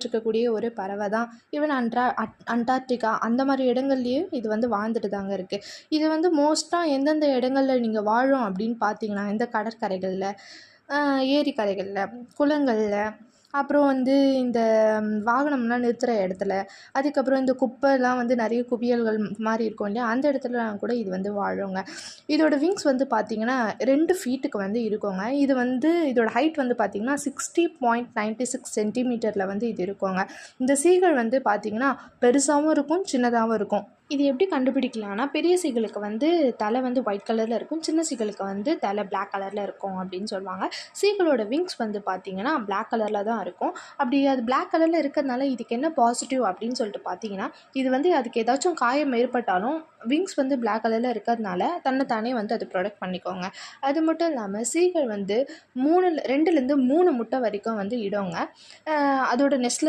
இருக்கக்கூடிய ஒரு பறவை தான். ஈவன் அண்டார்டிகா அந்த மாதிரி இடங்கள்லேயும் இது வந்து வாழ்ந்துட்டு தாங்க இருக்குது. இது வந்து மோஸ்ட்டாக எந்தெந்த இடங்களில் நீங்கள் வாழும் அப்படின்னு பார்த்தீங்கன்னா, இந்த கடற்கரைகளில், ஏரிக்கரைகளில், குளங்களில், அப்புறம் வந்து இந்த வாகனம்லாம் நிறுத்துகிற இடத்துல, அதுக்கப்புறம் இந்த குப்பைலாம் வந்து நிறைய குவியல்கள் மாதிரி இருக்கும் இல்லையா, அந்த இடத்துலலாம் கூட இது வந்து வாழுங்க. இதோட விங்ஸ் வந்து பார்த்திங்கன்னா 2 ஃபீட்டுக்கு வந்து இருக்குங்க. இது வந்து இதோட ஹைட் வந்து பார்த்திங்கன்னா 60.96 சென்டிமீட்டரில் வந்து இது இருக்குங்க. இந்த சீகள் வந்து பார்த்திங்கன்னா பெருசாகவும் இருக்கும், சின்னதாகவும் இருக்கும். இது எப்படி கண்டுபிடிக்கலாம்னா, பெரிய சீகளுக்கு வந்து தலை வந்து ஒயிட் கலரில் இருக்கும், சின்ன சீகளுக்கு வந்து தலை பிளாக் கலரில் இருக்கும் அப்படின்னு சொல்லுவாங்க. சீகளோட விங்ஸ் வந்து பார்த்திங்கன்னா பிளாக் கலரில் தான் இருக்கும். அப்படி அது பிளாக் கலரில் இருக்கிறதுனால இதுக்கு என்ன பாசிட்டிவ் அப்படின்னு சொல்லிட்டு பார்த்தீங்கன்னா, இது வந்து அதுக்கு ஏதாச்சும் காயம் ஏற்பட்டாலும் விங்ஸ் வந்து பிளாக் கலரில் இருக்கிறதுனால தன்னைத்தானே வந்து அது ப்ரொடெக்ட் பண்ணிக்கோங்க. அது மட்டும் இல்லாமல் சீகள் வந்து 2லேருந்து 3 முட்டை வரைக்கும் வந்து இடுங்க. அதோட நெஸ்ட்டில்